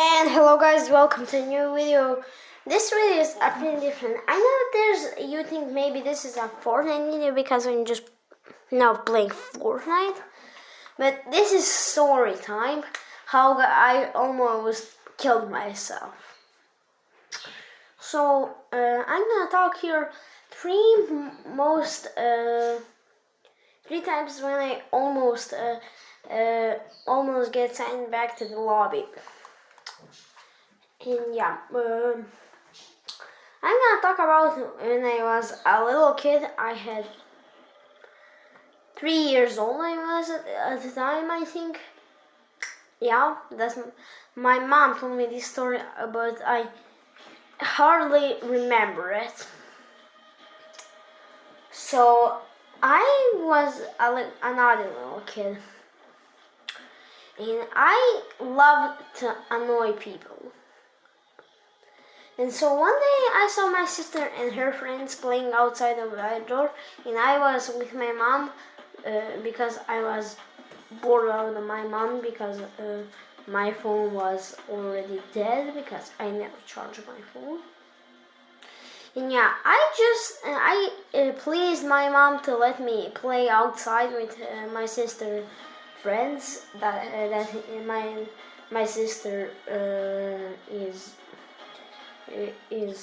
And hello guys, welcome to a new video. This video is a bit different. I know you think maybe this is a Fortnite video because I'm just now playing Fortnite. But this is story time, how I almost killed myself. So I'm gonna talk here three times when I almost get sent back to the lobby. And yeah, I'm gonna talk about when I was a little kid. I had 3 years old. I was at the time, I think. Yeah, my mom told me this story, but I hardly remember it. So I was another little kid, and I loved to annoy people. And so one day I saw my sister and her friends playing outside of the door, and I was with my mom because I was bored out of my mom because my phone was already dead because I never charged my phone. And yeah, I pleased my mom to let me play outside with my sister friends. That my sister is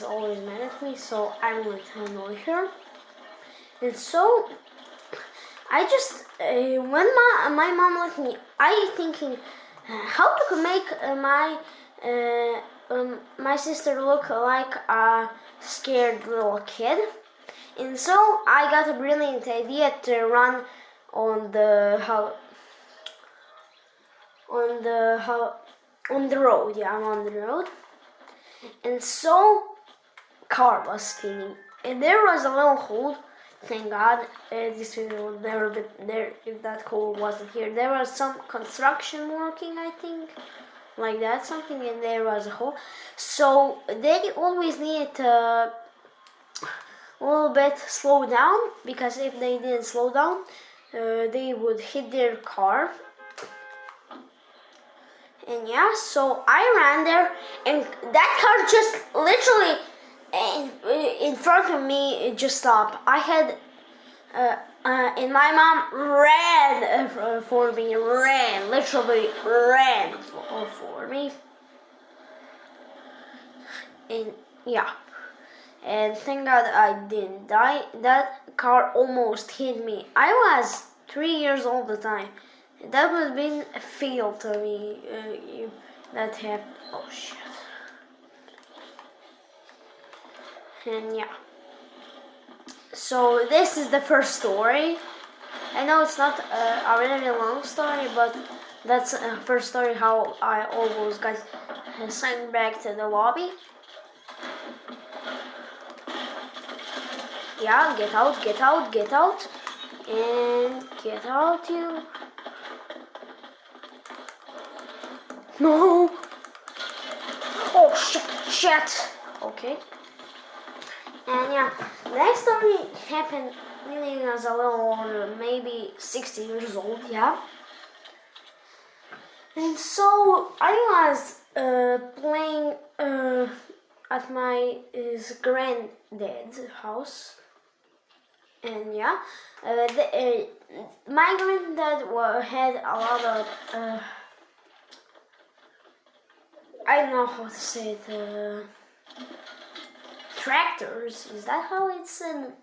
always mad at me, so I want to annoy her. And so I just when my mom let me, I thinking how to make my sister look like a scared little kid. And so I got a brilliant idea to run on the road. Yeah, I'm on the road. And so car was spinning, and there was a little hole. Thank God, this video would never be there if that hole wasn't here. There was some construction working, I think, like that, something, and there was a hole. So they always needed to a little bit slow down, because if they didn't slow down, they would hit their car. And yeah, so I ran there, and that car just literally in front of me, it just stopped. I had, and my mom ran for me, literally ran for me. And yeah, and thank God I didn't die. That car almost hit me. I was 3 years old at the time. That would have been a fail to me. That happened. Oh shit. And yeah. So this is the first story. I know it's not a really long story, but that's the first story how I almost got sent back to the lobby. Yeah, get out, get out, get out. And get out, you. No! Oh shit! Okay. And yeah, the next story happened when I was a little older, maybe 60 years old, yeah. And so I was playing at my granddad's house. And yeah, my granddad had a lot of I don't know how to say it. Tractors, is that how it's said?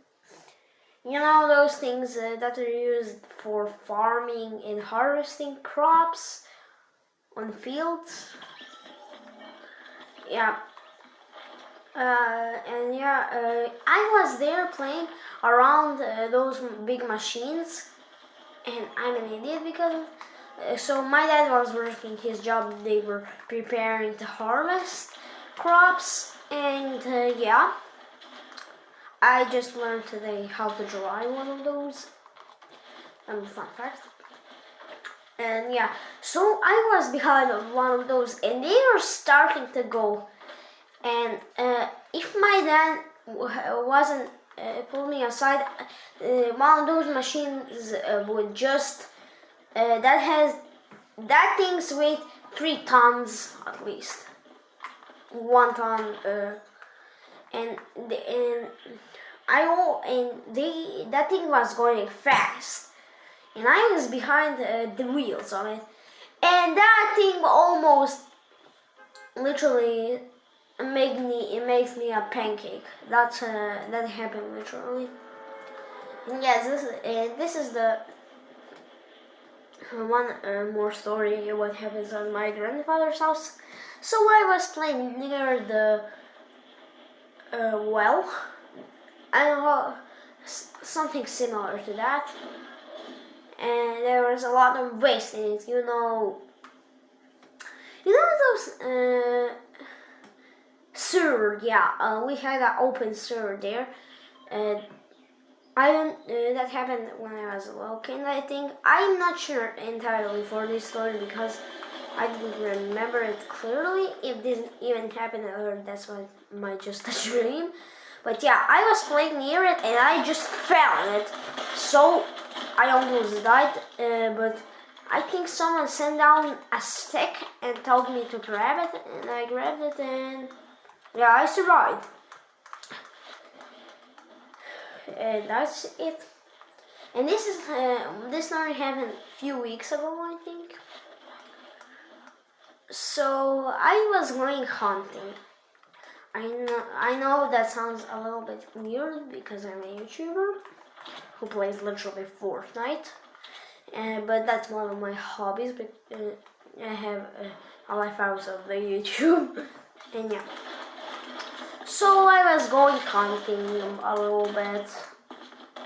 You know, those things that are used for farming and harvesting crops on fields. Yeah. And yeah, I was there playing around those big machines, and I'm an idiot because so my dad was working his job. They were preparing to harvest crops, and yeah, I just learned today how to drive one of those. Fun fact. And yeah, so I was behind one of those, and they were starting to go. And if my dad wasn't pull me aside, one of those machines would just that thing's weight 3 tons at least. 1 ton, and that thing was going fast, and I was behind the wheels of it, and that thing almost literally it makes me a pancake. That happened literally. And yes, this is the one more story what happens at my grandfather's house. So I was playing near the well. I don't know, something similar to that, and there was a lot of waste in it. Those sewer. Yeah, we had an open sewer there. I don't. That happened when I was a little kid, I think. I'm not sure entirely for this story because I didn't remember it clearly. It didn't even happen, or that's just a dream. But yeah, I was playing near it and I just fell in it, so I almost died. But I think someone sent down a stick and told me to grab it, and I grabbed it, and yeah, I survived. And that's it. And this story happened a few weeks ago, I think. So I was going hunting. I know that sounds a little bit weird because I'm a YouTuber who plays literally Fortnite, but that's one of my hobbies. But I have a life outside of the YouTube, and yeah. So I was going hunting a little bit,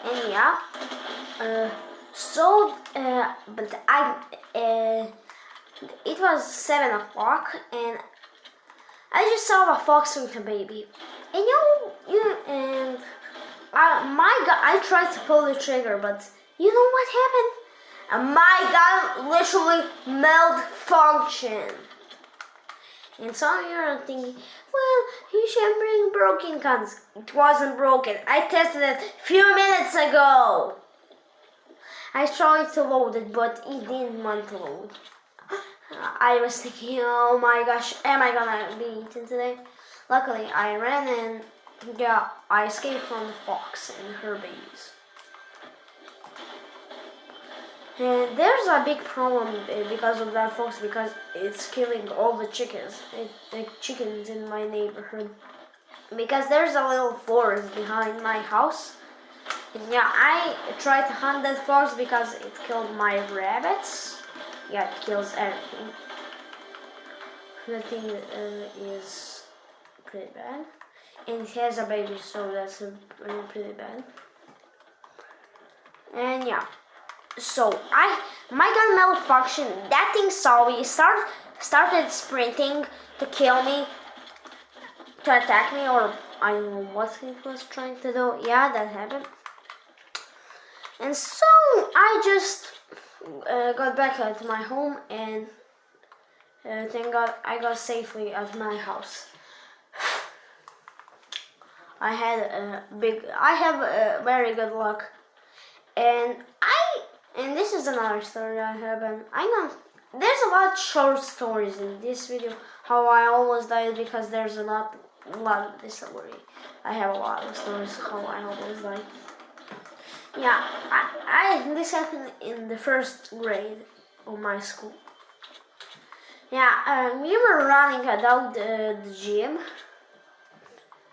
and yeah. But it was 7 o'clock, and I just saw a fox with a baby, and I tried to pull the trigger, but you know what happened? And my gun literally malfunctioned. And some of you are thinking, well, you should bring broken guns. It wasn't broken. I tested it a few minutes ago. I tried to load it, but it didn't want to load. I was thinking, oh my gosh, am I gonna be eaten today? Luckily, I ran and yeah, I escaped from the fox and her babies. And there's a big problem because of that fox, because it's killing all the chickens, in my neighborhood. Because there's a little forest behind my house. And yeah, I tried to hunt that fox because it killed my rabbits. Yeah, it kills everything. The thing is pretty bad. And it has a baby, so that's pretty bad. And yeah. So my gun malfunctioned. That thing saw me, started sprinting to kill me, to attack me, or I don't know what it was trying to do. Yeah, that happened. And so I just got back to my home, and thank God I got safely at my house. I have very good luck, and this is another story I have, and there's a lot of short stories in this video. How I almost died, because there's a lot of this story. I have a lot of stories how I almost died. Yeah, this happened in the first grade of my school. Yeah, we were running about the gym.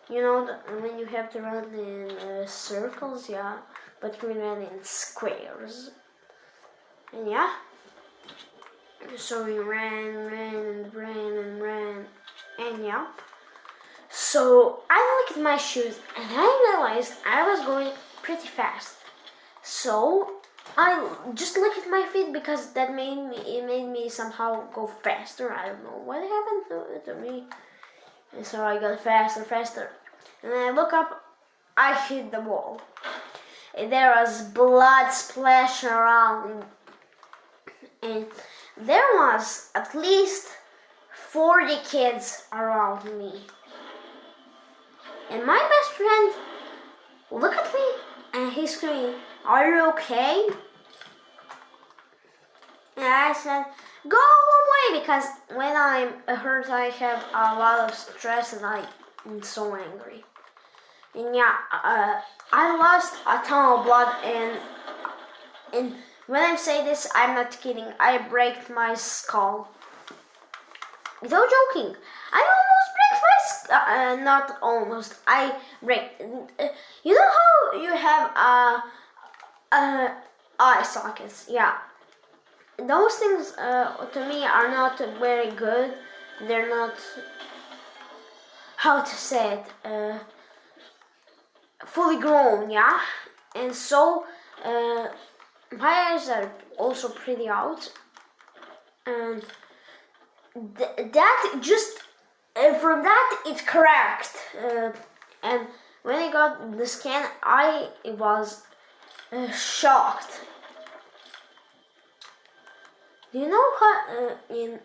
You know, when you have to run in circles, yeah, but we ran in squares. And yeah, so we ran, and yeah. So I looked at my shoes, and I realized I was going pretty fast. So I just looked at my feet, because it made me somehow go faster. I don't know what happened to me. And so I got faster. And then I look up, I hit the wall. And there was blood splashing around. And there was at least 40 kids around me. And my best friend looked at me and he screamed, "Are you okay?" And I said, go away, because when I'm hurt I have a lot of stress and I'm so angry. And yeah, I lost a ton of blood, and when I say this, I'm not kidding. I break my skull. Without joking, I almost break my skull. Not almost. I break. You know how you have eye sockets? Yeah. Those things to me are not very good. They're not, how to say it, fully grown, yeah. And so my eyes are also pretty out, and that just from that it cracked. And when I got the scan, I was shocked. You know how in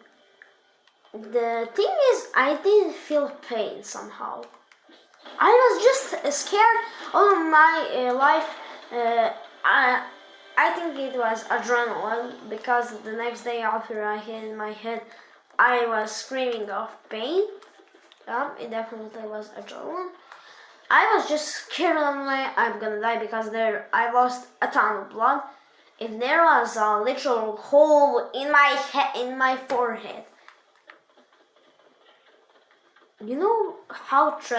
the thing is, I didn't feel pain somehow. I was just scared all of my life. I think it was adrenaline, because the next day after I hit my head, I was screaming of pain. It definitely was adrenaline. I was just scared of I'm gonna die, because I lost a ton of blood, and there was a literal hole in my in my forehead. You know how it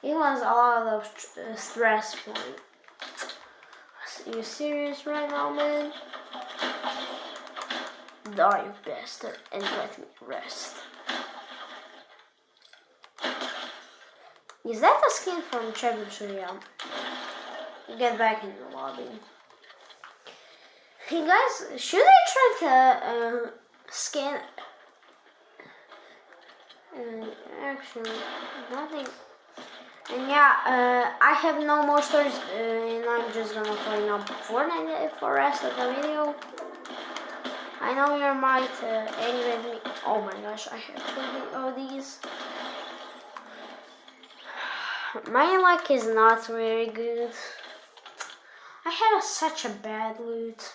was a lot of stress for me. Are you serious right now, man? Die, you bastard, and let me rest. Is that a skin from travnja? Get back in the lobby. Hey guys, should I try to scan? Actually, nothing. And yeah, I have no more stories, and I'm just gonna play now Fortnite for the rest of the video. I know you might angry at me. Oh my gosh, I have 20 of these. My luck is not very good. I have such a bad loot.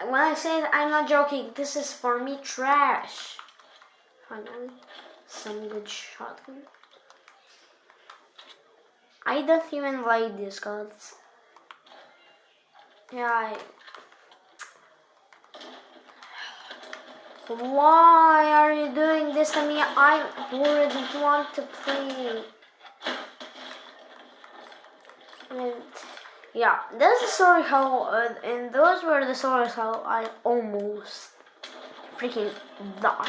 When I say that, I'm not joking. This is for me trash. Finally, some good shotgun. I don't even like these guns. Yeah, why are you doing this to me? I already want to play. And yeah, that's the story how, and those were the stories how I almost freaking died.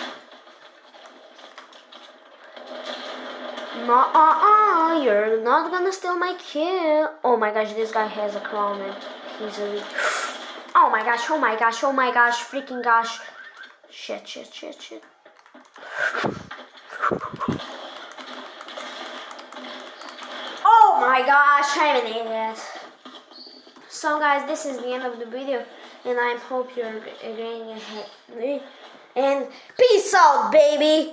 No, you're not gonna steal my kill. Oh my gosh, this guy has a crown and he's a... Oh my gosh, oh my gosh, oh my gosh, freaking gosh. Shit. Oh my gosh, I'm an idiot. So guys, this is the end of the video, and I hope you're getting ahead. And peace out, baby.